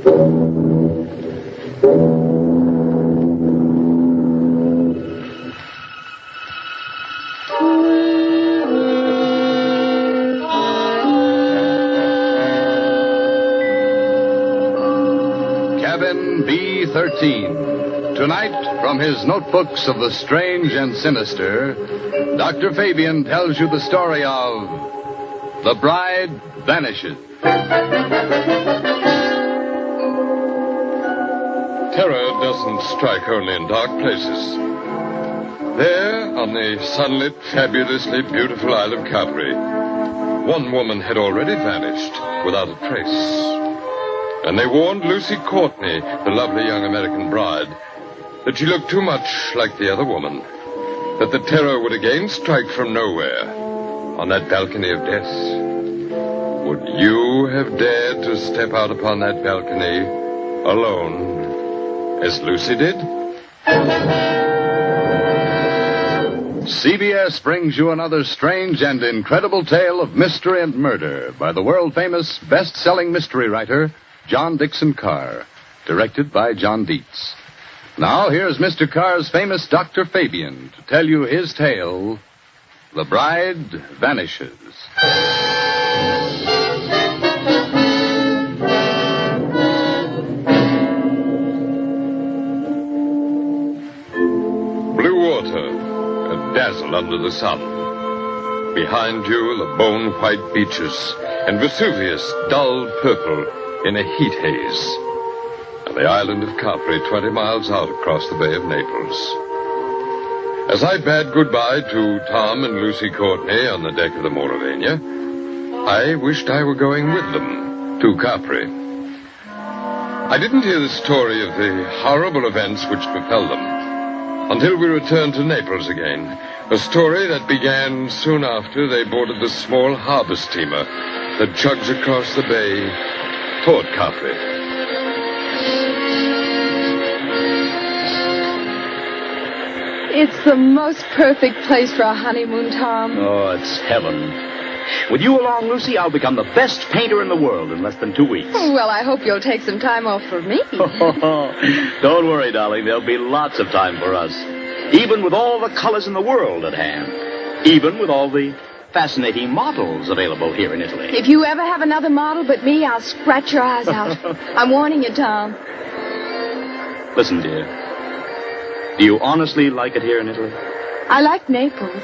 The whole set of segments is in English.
Cabin B-13. Tonight, from his notebooks of the strange and sinister, Dr. Fabian tells you the story of The Bride Vanishes. Terror doesn't strike only in dark places. There, on the sunlit, fabulously beautiful Isle of Capri, one woman had already vanished without a trace. And they warned Lucy Courtney, the lovely young American bride, that she looked too much like the other woman, that the terror would again strike from nowhere on that balcony of death. Would you have dared to step out upon that balcony alone, as Lucy did? CBS brings you another strange and incredible tale of mystery and murder by the world-famous best-selling mystery writer, John Dixon Carr, directed by John Dietz. Now, here's Mr. Carr's famous Dr. Fabian to tell you his tale, The Bride Vanishes. Blue water, a dazzle under the sun. Behind you, the bone-white beaches, and Vesuvius, dull purple in a heat haze. And the island of Capri, 20 miles out across the Bay of Naples. As I bade goodbye to Tom and Lucy Courtney on the deck of the Mauravania, I wished I were going with them to Capri. I didn't hear the story of the horrible events which befell them until we returned to Naples again, a story that began soon after they boarded the small harbor steamer that chugs across the bay toward Capri. It's the most perfect place for a honeymoon, Tom. Oh, it's heaven. With you along, Lucy, I'll become the best painter in the world in less than 2 weeks. Well, I hope you'll take some time off for me. Don't worry, darling. There'll be lots of time for us. Even with all the colors in the world at hand. Even with all the fascinating models available here in Italy. If you ever have another model but me, I'll scratch your eyes out. I'm warning you, Tom. Listen, dear. Do you honestly like it here in Italy? I like Naples.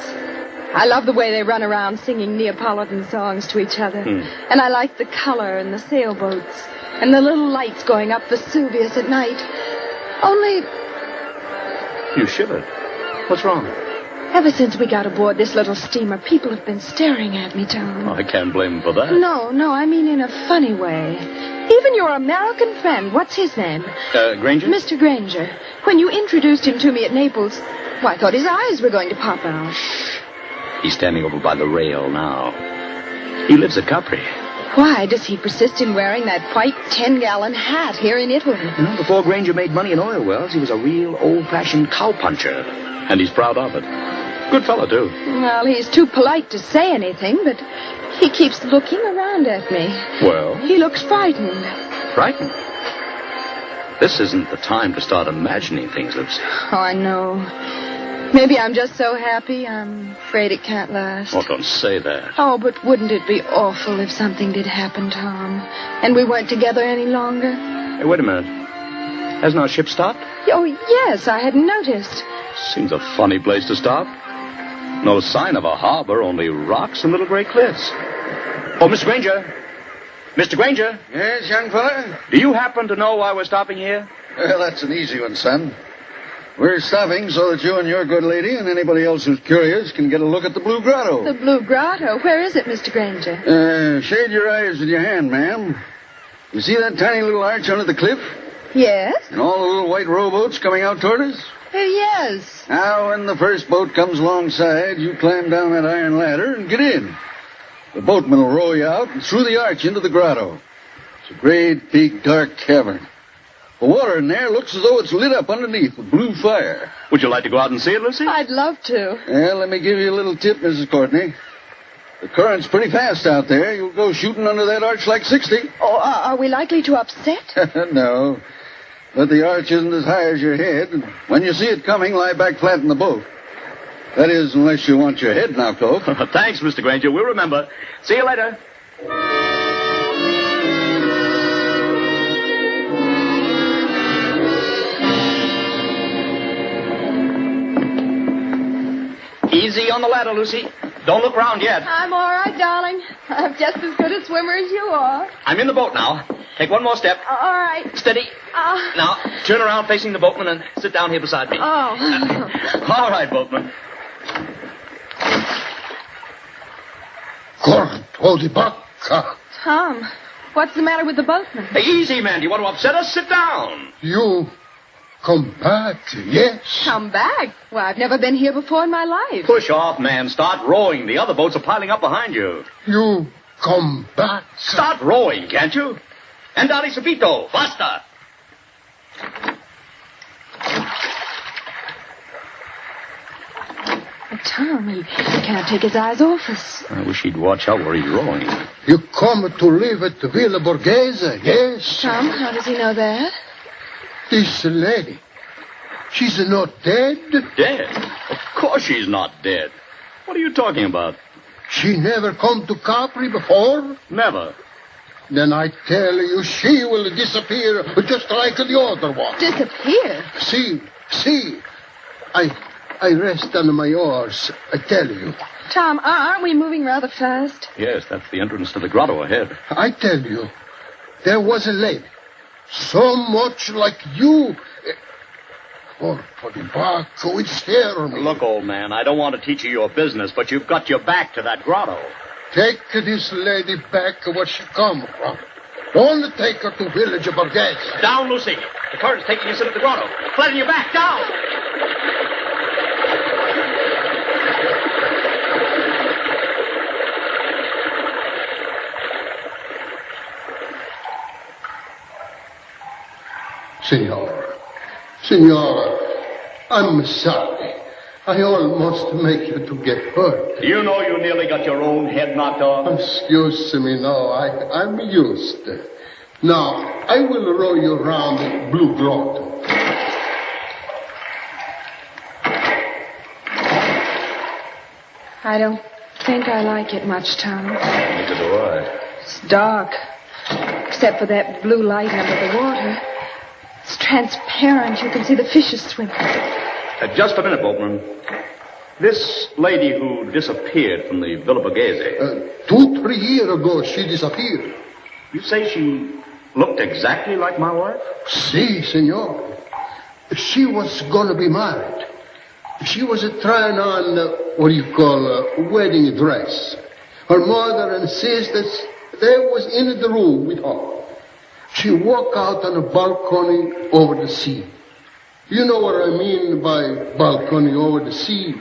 I love the way they run around singing Neapolitan songs to each other. And I like the color and the sailboats and the little lights going up Vesuvius at night. Only... You shivered. What's wrong? Ever since we got aboard this little steamer, people have been staring at me, Tom. Oh, I can't blame them for that. No, I mean in a funny way. Even your American friend, what's his name? Granger? Mr. Granger. When you introduced him to me at Naples, I thought his eyes were going to pop out. Shh. He's standing over by the rail now. He lives at Capri. Why does he persist in wearing that white 10-gallon hat here in Italy? You know, before Granger made money in oil wells, he was a real old-fashioned cowpuncher. And he's proud of it. Good fellow, too. Well, he's too polite to say anything, but he keeps looking around at me. Well? He looks frightened. Frightened? This isn't the time to start imagining things, Lucy. Oh, I know. Maybe I'm just so happy, I'm afraid it can't last. Oh, don't say that. Oh, but wouldn't it be awful if something did happen, Tom, and we weren't together any longer? Hey, wait a minute. Hasn't our ship stopped? Oh, yes, I hadn't noticed. Seems a funny place to stop. No sign of a harbor, only rocks and little gray cliffs. Oh, Mr. Granger. Mr. Granger. Yes, young fella? Do you happen to know why we're stopping here? Well, that's an easy one, son. We're stopping so that you and your good lady and anybody else who's curious can get a look at the Blue Grotto. The Blue Grotto? Where is it, Mr. Granger? Shade your eyes with your hand, ma'am. You see that tiny little arch under the cliff? Yes? And all the little white rowboats coming out toward us? Yes. Now, when the first boat comes alongside, you climb down that iron ladder and get in. The boatman will row you out and through the arch into the grotto. It's a great, big, dark cavern. The water in there looks as though it's lit up underneath with blue fire. Would you like to go out and see it, Lucy? I'd love to. Well, let me give you a little tip, Mrs. Courtney. The current's pretty fast out there. You'll go shooting under that arch like 60. Oh, are we likely to upset? No. But the arch isn't as high as your head. When you see it coming, lie back flat in the boat. That is, unless you want your head knocked off. Thanks, Mr. Granger. We'll remember. See you later. Easy on the ladder, Lucy. Don't look round yet. I'm all right, darling. I'm just as good a swimmer as you are. I'm in the boat now. Take one more step. All right. Steady. Now, turn around facing the boatman and sit down here beside me. Oh. All right, boatman. Hold it back. Tom, what's the matter with the boatman? Hey, easy, man. Do you want to upset us? Sit down. You come back, yes? Come back? Well, I've never been here before in my life. Push off, man. Start rowing. The other boats are piling up behind you. You come back. Start rowing, can't you? Andale subito. Faster. Tom, he can't take his eyes off us. I wish he'd watch out where he's rowing. You come to live at the Villa Borghese, yes? Tom, how does he know that? This lady, she's not dead? Dead? Of course she's not dead. What are you talking about? She never come to Capri before? Never. Then I tell you, she will disappear just like the other one. Disappear? See. I rest on my oars, I tell you. Tom, aren't we moving rather fast? Yes, that's the entrance to the grotto ahead. I tell you, there was a lady, so much like you. For the back, it scared me. Look, old man, I don't want to teach you your business, but you've got your back to that grotto. Take this lady back where she come from. Don't take her to village of Borghese. Down, Lucy. The current's taking us into the grotto. Flatten your back. Down. Signora, I'm sorry. I almost make you to get hurt. You know you nearly got your own head knocked off. Excuse me, no, I'm used. Now, I will row you around the Blue Grotto. I don't think I like it much, Tom. Neither do I. It's dark, except for that blue light under the water. It's transparent. You can see the fishes swimming. Just a minute, boatman. This lady who disappeared from the Villa Borghese. 2-3 years ago, she disappeared. You say she looked exactly like my wife? Si, senor. She was going to be married. She was trying on, a wedding dress. Her mother and sisters, they was in the room with her. She walked out on a balcony over the sea. You know what I mean by balcony over the sea.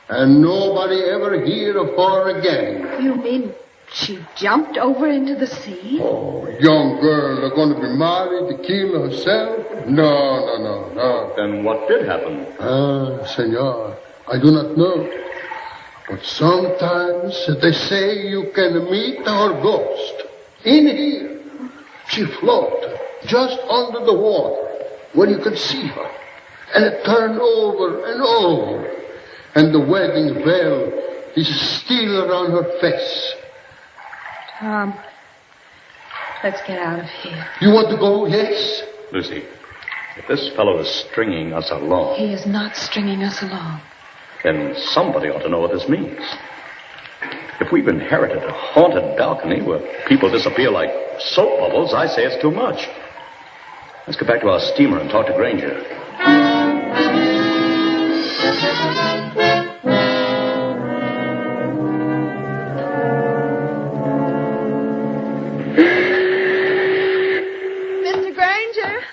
And nobody ever heard of her again. You mean she jumped over into the sea? Oh, young girl going to be married to kill herself? No. Then what did happen? Senor, I do not know. But sometimes they say you can meet her ghost. In here. She floated just under the water where you could see her. And it turned over and over. And the wedding veil is still around her face. Tom, let's get out of here. You want to go, yes? Lucy, if this fellow is stringing us along... He is not stringing us along. Then somebody ought to know what this means. If we've inherited a haunted balcony where people disappear like soap bubbles, I say it's too much. Let's get back to our steamer and talk to Granger. Mr. Granger!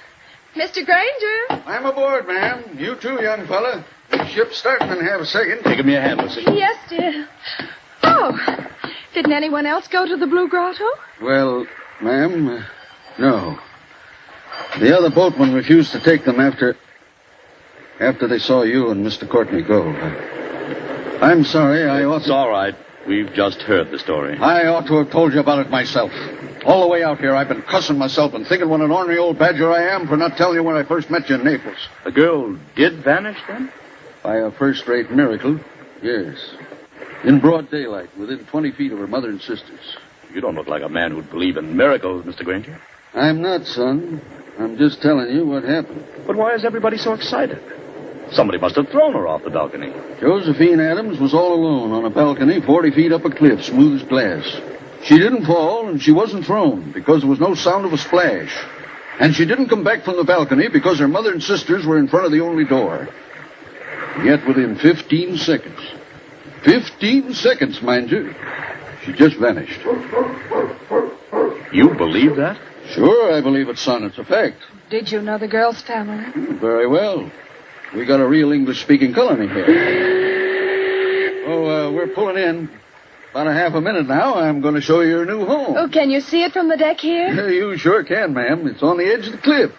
Mr. Granger! I'm aboard, ma'am. You too, young fella. The ship's starting in half a second. Hey, give me a hand, Lucy. Yes, dear. Oh, didn't anyone else go to the Blue Grotto? Well, ma'am, no. The other boatmen refused to take them after they saw you and Mr. Courtney go. I'm sorry, It's all right. We've just heard the story. I ought to have told you about it myself. All the way out here, I've been cussing myself and thinking what an ornery old badger I am for not telling you when I first met you in Naples. The girl did vanish, then? By a first-rate miracle, yes. In broad daylight, within 20 feet of her mother and sisters. You don't look like a man who'd believe in miracles, Mr. Granger. I'm not, son. I'm just telling you what happened. But why is everybody so excited? Somebody must have thrown her off the balcony. Josephine Adams was all alone on a balcony 40 feet up a cliff, smooth as glass. She didn't fall, and she wasn't thrown because there was no sound of a splash. And she didn't come back from the balcony because her mother and sisters were in front of the only door. Yet within 15 seconds, 15 seconds, mind you, she just vanished. You believe that? Sure, I believe it, son. It's a fact. Did you know the girl's family? Very well. We got a real English-speaking colony here. Oh, we're pulling in. About a half a minute now. I'm going to show you your new home. Oh, can you see it from the deck here? You sure can, ma'am. It's on the edge of the cliff.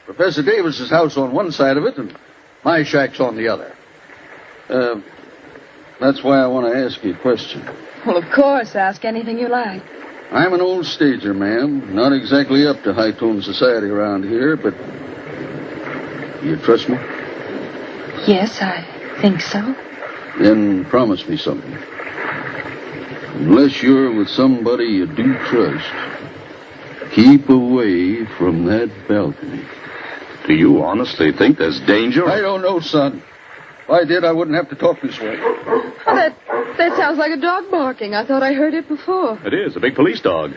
Professor Davis's house on one side of it, and my shack's on the other. That's why I want to ask you a question. Well, of course. Ask anything you like. I'm an old stager, ma'am. Not exactly up to high-tone society around here, but you trust me? Yes, I think so. Then promise me something. Unless you're with somebody you do trust, keep away from that balcony. Do you honestly think there's danger? I don't know, son. If I did, I wouldn't have to talk this way. Oh, that sounds like a dog barking. I thought I heard it before. It is, a big police dog.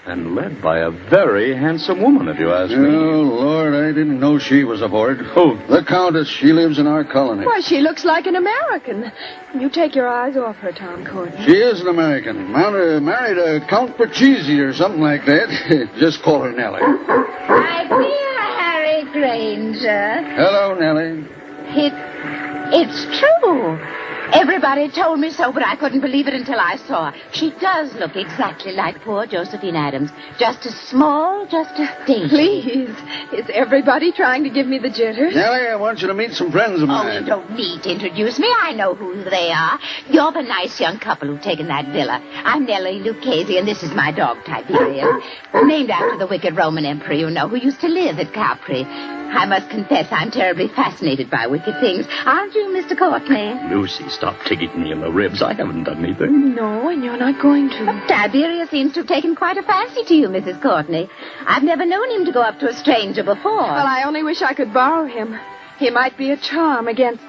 And led by a very handsome woman, if you ask me. Oh, Lord, I didn't know she was aboard. Who? The Countess. She lives in our colony. Why, she looks like an American. You take your eyes off her, Tom Courtney. She is an American. Married a Count Perchese or something like that. Just call her Nellie. My dear Harry Granger. Hello, Nellie. It's true. Everybody told me so, but I couldn't believe it until I saw her. She does look exactly like poor Josephine Adams. Just as small, just as dainty. Please. Is everybody trying to give me the jitters? Nellie, I want you to meet some friends of Oh, mine. you don't need to introduce me. I know who they are. You're the nice young couple who've taken that villa. I'm Nellie Lucchese, and this is my dog, Tiberius. Named after the wicked Roman emperor, you know, who used to live at Capri. I must confess I'm terribly fascinated by wicked things. Aren't you, Mr. Courtney? Lucy, stop tickling me in the ribs. I haven't done anything. No, and you're not going to. Tiberius seems to have taken quite a fancy to you, Mrs. Courtney. I've never known him to go up to a stranger before. Well, I only wish I could borrow him. He might be a charm against...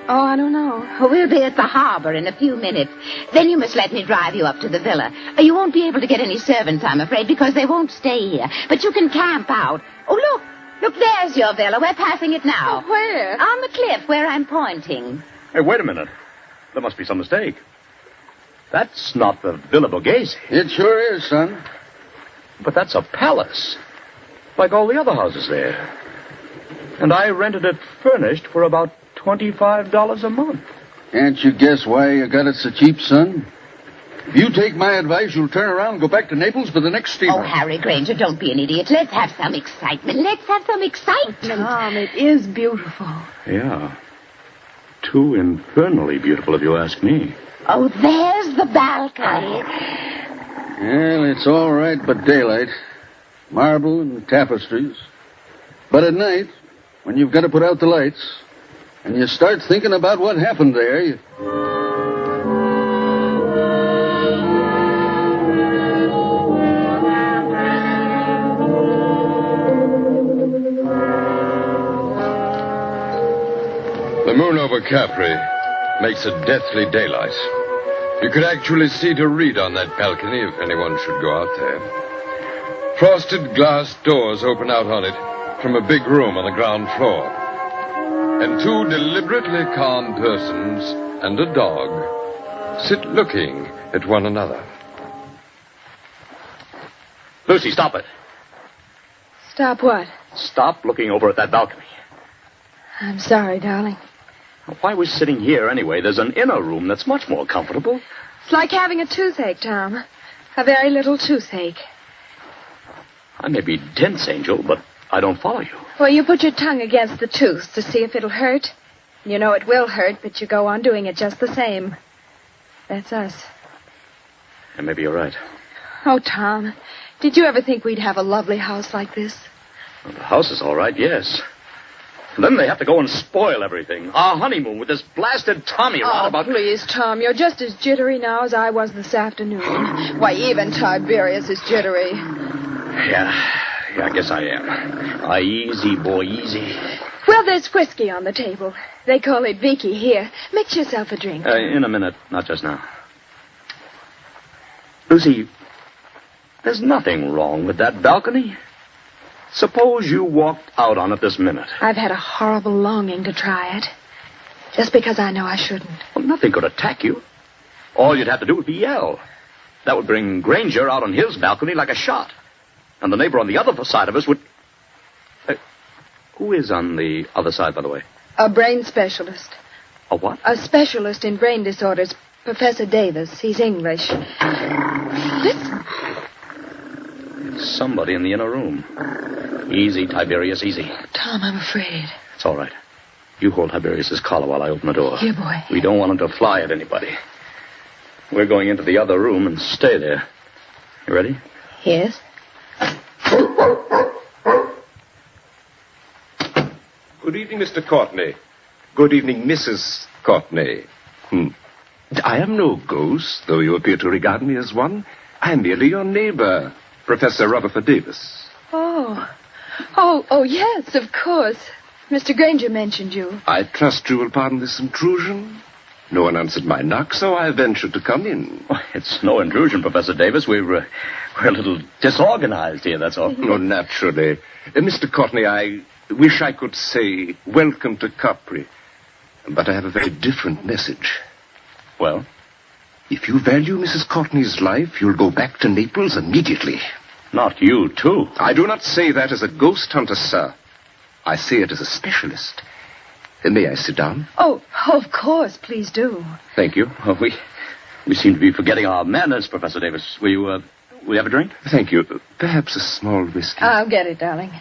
Oh, I don't know. We'll be at the harbor in a few minutes. Then you must let me drive you up to the villa. You won't be able to get any servants, I'm afraid, because they won't stay here. But you can camp out. Oh, look. Look, there's your villa. We're passing it now. Oh, where? On the cliff where I'm pointing. Hey, wait a minute. There must be some mistake. That's not the Villa Borghese. It sure is, son. But that's a palace. Like all the other houses there. And I rented it furnished for about $25 a month. Can't you guess why you got it so cheap, son? If you take my advice, you'll turn around and go back to Naples for the next steamer. Oh, Harry Granger, don't be an idiot. Let's have some excitement. Let's have some excitement. Tom, it is beautiful. Yeah. Too infernally beautiful, if you ask me. Oh, there's the balcony. Well, it's all right but daylight. Marble and tapestries. But at night, when you've got to put out the lights, and you start thinking about what happened there, you... The moon over Capri makes a deathly daylight. You could actually see to read on that balcony if anyone should go out there. Frosted glass doors open out on it from a big room on the ground floor. And two deliberately calm persons and a dog sit looking at one another. Lucy, stop it. Stop what? Stop looking over at that balcony. I'm sorry, darling. Why are we sitting here anyway? There's an inner room that's much more comfortable. It's like having a toothache, Tom. A very little toothache. I may be dense, Angel, but I don't follow you. Well, you put your tongue against the tooth to see if it'll hurt. You know it will hurt, but you go on doing it just the same. That's us. And maybe you're right. Oh, Tom, did you ever think we'd have a lovely house like this? Well, the house is all right, yes. And then they have to go and spoil everything. Our honeymoon with this blasted Tommy around about... Please, Tom, you're just as jittery now as I was this afternoon. Why, even Tiberius is jittery. Yeah, I guess I am. Easy, boy, easy. Well, there's whiskey on the table. They call it Vicky here. Mix yourself a drink. In a minute, not just now. Lucy, there's nothing wrong with that balcony. Suppose you walked out on it this minute. I've had a horrible longing to try it. Just because I know I shouldn't. Well, nothing could attack you. All you'd have to do would be yell. That would bring Granger out on his balcony like a shot. And the neighbor on the other side of us would... who is on the other side, by the way? A brain specialist. A what? A specialist in brain disorders. Professor Davis. He's English. Listen. Somebody in the inner room. Easy, Tiberius, easy. Tom, I'm afraid. It's all right. You hold Tiberius's collar while I open the door. Here, boy. We don't want him to fly at anybody. We're going into the other room and stay there. You ready? Yes. Good evening, Mr. Courtney. Good evening, Mrs. Courtney. I am no ghost, though you appear to regard me as one. I am merely your neighbor, Professor Rutherford Davis. Oh, yes, of course. Mr. Granger mentioned you. I trust you will pardon this intrusion. No one answered my knock, so I ventured to come in. Oh, it's no intrusion, Professor Davis. We're a little disorganized here, that's all. Oh, naturally. Mr. Courtney, I wish I could say welcome to Capri. But I have a very different message. Well? If you value Mrs. Courtney's life, you'll go back to Naples immediately. Not you, too. I do not say that as a ghost hunter, sir. I say it as a specialist. May I sit down? Oh, of course. Please do. Thank you. Oh, we seem to be forgetting our manners, Professor Davis. Will you have a drink? Thank you. Perhaps a small whiskey. I'll get it, darling.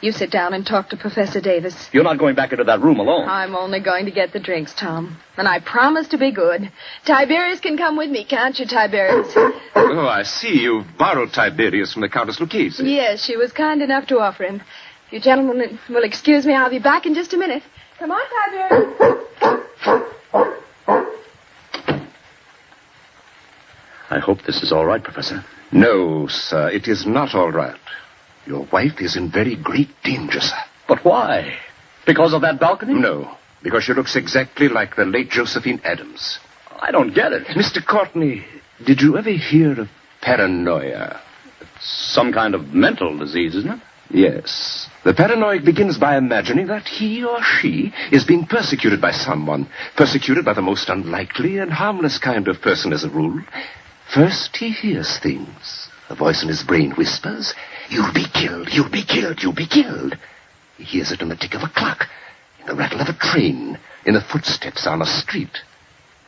You sit down and talk to Professor Davis. You're not going back into that room alone. I'm only going to get the drinks, Tom. And I promise to be good. Tiberius can come with me, can't you, Tiberius? Oh, I see. You've borrowed Tiberius from the Countess Lucchese. Yes, she was kind enough to offer him. You gentlemen will excuse me. I'll be back in just a minute. Come on, Tiberius. I hope this is all right, Professor. No, sir, it is not all right. Your wife is in very great danger, sir. But why? Because of that balcony? No, because she looks exactly like the late Josephine Adams. I don't get it. Mr. Courtney, did you ever hear of paranoia? It's some kind of mental disease, isn't it? Yes. The paranoid begins by imagining that he or she is being persecuted by someone. Persecuted by the most unlikely and harmless kind of person as a rule. First he hears things. A voice in his brain whispers, "You'll be killed, you'll be killed, you'll be killed." He hears it in the tick of a clock, in the rattle of a train, in the footsteps on a street.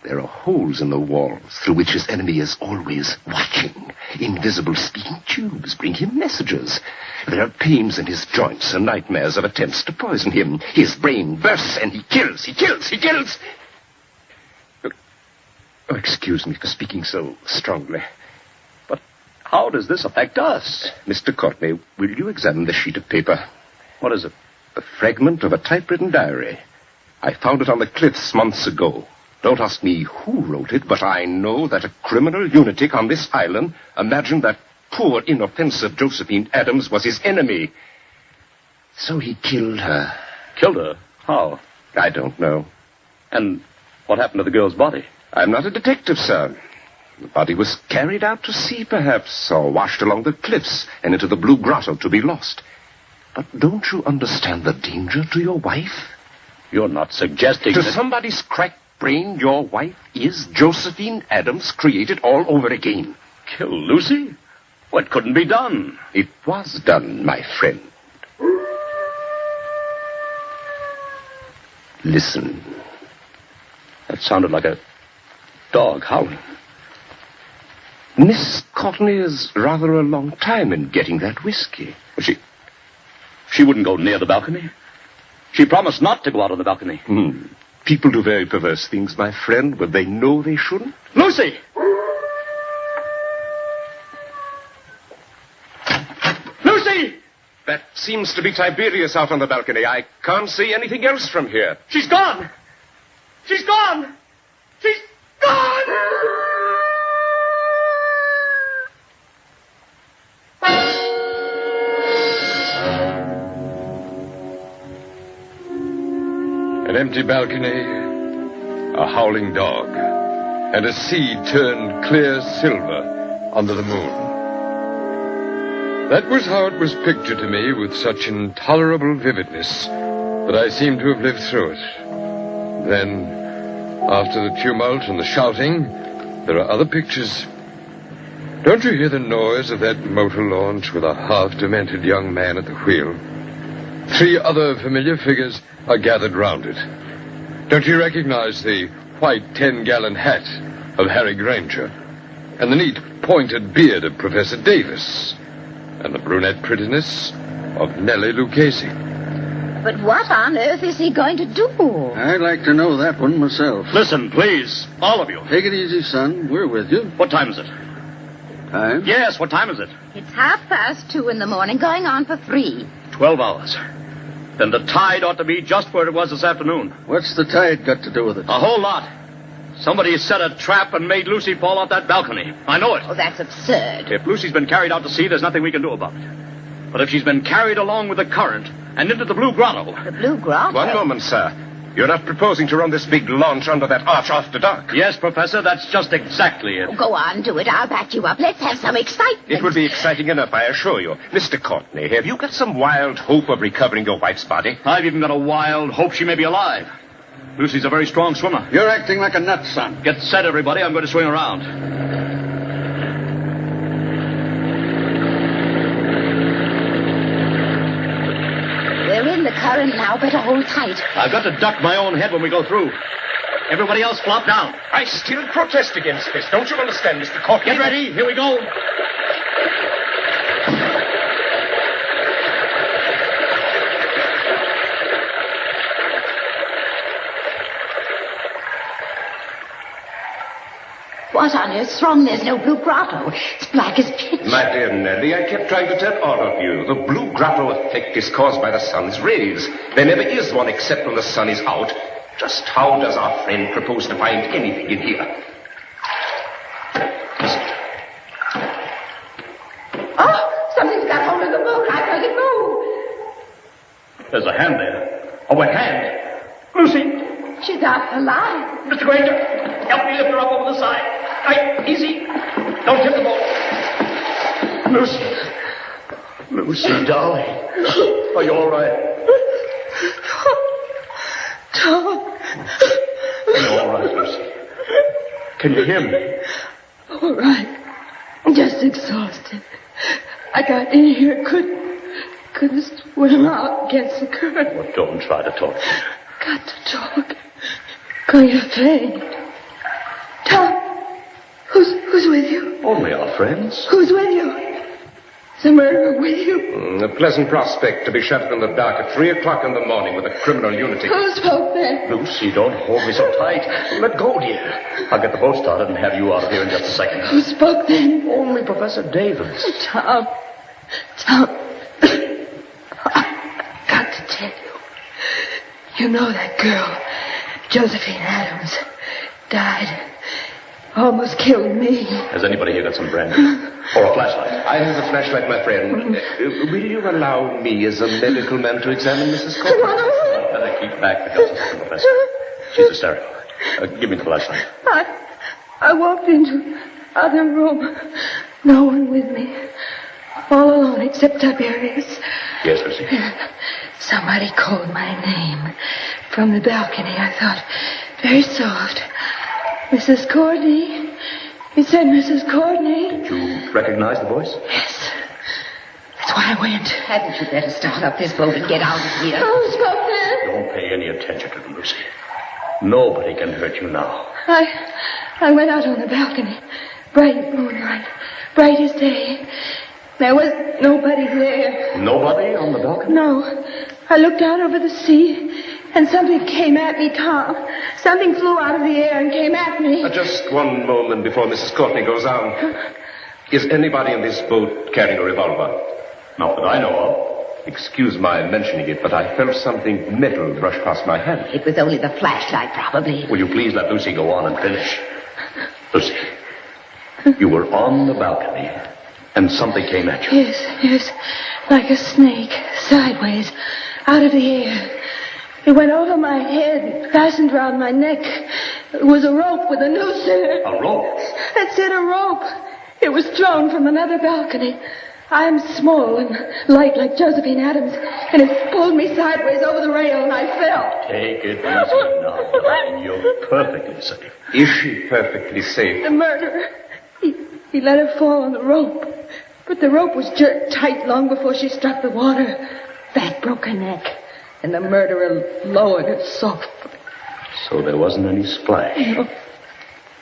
There are holes in the walls through which his enemy is always watching. Invisible speaking tubes bring him messages. There are pains in his joints and nightmares of attempts to poison him. His brain bursts and he kills. Oh, excuse me for speaking so strongly. But how does this affect us? Mr. Courtney, will you examine this sheet of paper? What is it? A fragment of a typewritten diary. I found it on the cliffs months ago. Don't ask me who wrote it, but I know that a criminal lunatic on this island imagined that poor, inoffensive Josephine Adams was his enemy. So he killed her. Killed her? How? I don't know. And what happened to the girl's body? I'm not a detective, sir. The body was carried out to sea, perhaps, or washed along the cliffs and into the Blue Grotto to be lost. But don't you understand the danger to your wife? You're not suggesting to that... somebody's cracked brain, your wife is Josephine Adams created all over again. Kill Lucy? What couldn't be done? It was done, my friend. Listen. That sounded like a dog howling. Miss Courtney is rather a long time in getting that whiskey. She wouldn't go near the balcony. She promised not to go out on the balcony. People do very perverse things, my friend, when they know they shouldn't. Lucy! Lucy! That seems to be Tiberius out on the balcony. I can't see anything else from here. She's gone! She's gone! She's gone! An empty balcony, a howling dog, and a sea turned clear silver under the moon. That was how it was pictured to me with such intolerable vividness that I seemed to have lived through it. Then, after the tumult and the shouting, there are other pictures. Don't you hear the noise of that motor launch with a half-demented young man at the wheel? 3 other familiar figures are gathered round it. Don't you recognize the white 10-gallon hat of Harry Granger, and the neat pointed beard of Professor Davis, and the brunette prettiness of Nellie Lucchese? But what on earth is he going to do? I'd like to know that one myself. Listen, please, all of you. Take it easy, son. We're with you. What time is it? Time? Yes, what time is it? It's 2:30 in the morning, going on for 3. 12 hours. Then the tide ought to be just where it was this afternoon. What's the tide got to do with it? A whole lot. Somebody set a trap and made Lucy fall off that balcony. I know it. Oh, that's absurd. If Lucy's been carried out to sea, there's nothing we can do about it. But if she's been carried along with the current and into the Blue Grotto... The Blue Grotto? One moment, sir. You're not proposing to run this big launch under that arch after dark? Yes, Professor, that's just exactly it. Oh, go on, do it. I'll back you up. Let's have some excitement. It will be exciting enough, I assure you. Mr. Courtney, have you got some wild hope of recovering your wife's body? I've even got a wild hope she may be alive. Lucy's a very strong swimmer. You're acting like a nut, son. Get set, everybody. I'm going to swing around. We're in the current now. Better hold tight. I've got to duck my own head when we go through. Everybody else flop down. I still protest against this. Don't you understand, Mr. Courtney? Get ready. Here we go. What on earth's wrong? There's no Blue Grotto. It's black as pitch. My dear Nellie, I kept trying to tell all of you. The Blue Grotto effect is caused by the sun's rays. There never is one except when the sun is out. Just how does our friend propose to find anything in here? Listen. Oh, something's got hold of the boat. I heard it move. There's a hand there. A wet hand. Lucy. She's out alive. Mr. Granger, help me lift her up over the side. Right, easy. Don't hit the boat. Lucy. Lucy, darling. Are you all right? Tom. Are you all right, Lucy? Can you hear me? All right. Just exhausted. I got in here, couldn't swim out against the current. Well, don't try to talk. Got to talk. Going to faint. Tom, who's with you? Only our friends. Who's with you? Is the murderer with you? A pleasant prospect to be shut up in the dark at 3 o'clock in the morning with a criminal lunatic. Who spoke then? Lucy, don't hold me so tight. Let go, dear. I'll get the boat started and have you out of here in just a second. Who spoke then? Only Professor Davis. Tom. I've got to tell you. You know that girl, Josephine Adams, died. Almost killed me. Has anybody here got some brandy? Or a flashlight? I have a flashlight, my friend. Will you allow me as a medical man to examine Mrs. Courtney? Better keep back the just a second, Professor. She's hysterical. Give me the flashlight. I walked into the other room. No one with me. All alone except Tiberius. Yes, Lucy. Somebody called my name from the balcony. I thought, very soft. Mrs. Courtney. He said, Mrs. Courtney. Did you recognize the voice? Yes. That's why I went. Hadn't you better start up this boat and get out of here? Who spoke then? Don't pay any attention to them, Lucy. Nobody can hurt you now. I went out on the balcony. Bright moonlight. Bright as day. There was nobody there. Nobody on the balcony? No. I looked out over the sea, And something came at me, Tom. Something flew out of the air and came at me. Just one moment before Mrs. Courtney goes on. Is anybody in this boat carrying a revolver? Not that I know of. Excuse my mentioning it, but I felt something metal brush past my hand. It was only the flashlight, probably. Will you please let Lucy go on and finish? Lucy, you were on the balcony, and something came at you. Yes, like a snake, sideways, out of the air. It went over my head, fastened around my neck. It was a rope with a noose in it. A rope? That's it, a rope. It was thrown from another balcony. I'm small and light like Josephine Adams, and it pulled me sideways over the rail, and I fell. Take it easy now, darling. You're perfectly safe. Is she perfectly safe? The murderer, he let her fall on the rope, but the rope was jerked tight long before she struck the water. That broke her neck, and the murderer lowered her softly. So there wasn't any splash? No.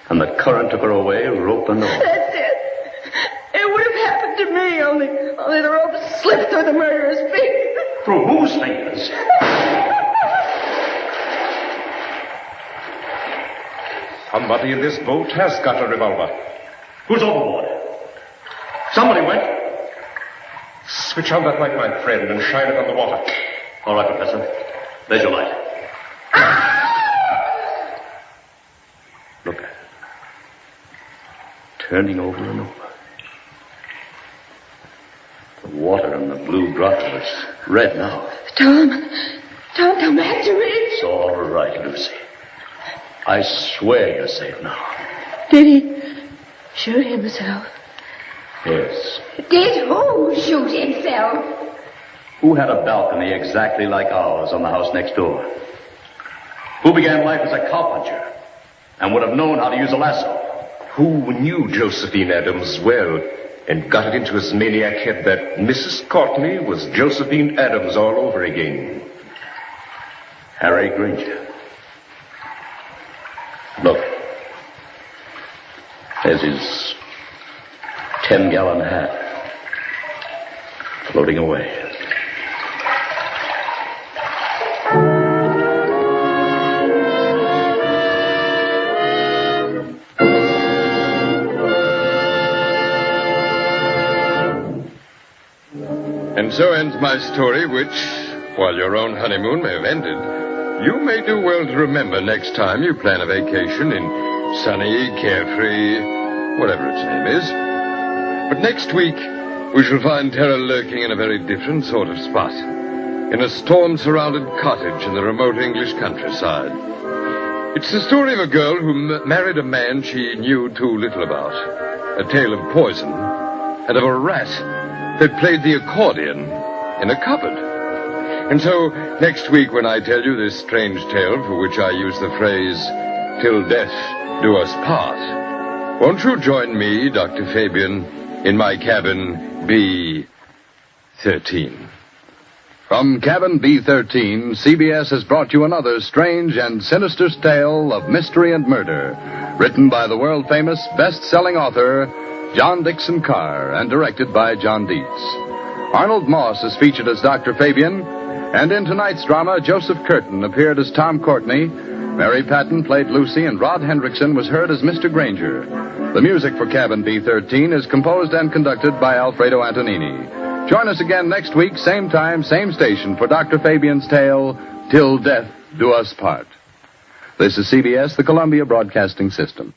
And the current took her away, rope and all? That's it. It would have happened to me, only the rope slipped through the murderer's fingers. Through whose fingers? Somebody in this boat has got a revolver. Who's overboard? Somebody went. Switch on that light, my friend, and shine it on the water. All right, Professor. There's your light. Look at it. Turning over and over. The water in the blue grotto is red now. Tom, come back to me. It's all right, Lucy. I swear you're safe now. Did he shoot himself? Yes. Did who shoot himself? Who had a balcony exactly like ours on the house next door? Who began life as a cowpuncher and would have known how to use a lasso? Who knew Josephine Adams well and got it into his maniac head that Mrs. Courtney was Josephine Adams all over again? Harry Granger. Look. There's his 10-gallon hat floating away. And so ends my story, which, while your own honeymoon may have ended, you may do well to remember next time you plan a vacation in sunny, carefree, whatever its name is. But next week, we shall find terror lurking in a very different sort of spot, in a storm-surrounded cottage in the remote English countryside. It's the story of a girl who married a man she knew too little about, a tale of poison, and of a rat that played the accordion in a cupboard. And so, next week when I tell you this strange tale for which I use the phrase, "Till death do us part," won't you join me, Dr. Fabian, in my cabin B-13? From Cabin B-13, CBS has brought you another strange and sinister tale of mystery and murder, written by the world-famous best-selling author John Dickson Carr and directed by John Dietz. Arnold Moss is featured as Dr. Fabian, and in tonight's drama, Joseph Curtin appeared as Tom Courtney, Mary Patton played Lucy, and Rod Hendrickson was heard as Mr. Granger. The music for Cabin B-13 is composed and conducted by Alfredo Antonini. Join us again next week, same time, same station, for Dr. Fabian's tale, Till Death Do Us Part. This is CBS, the Columbia Broadcasting System.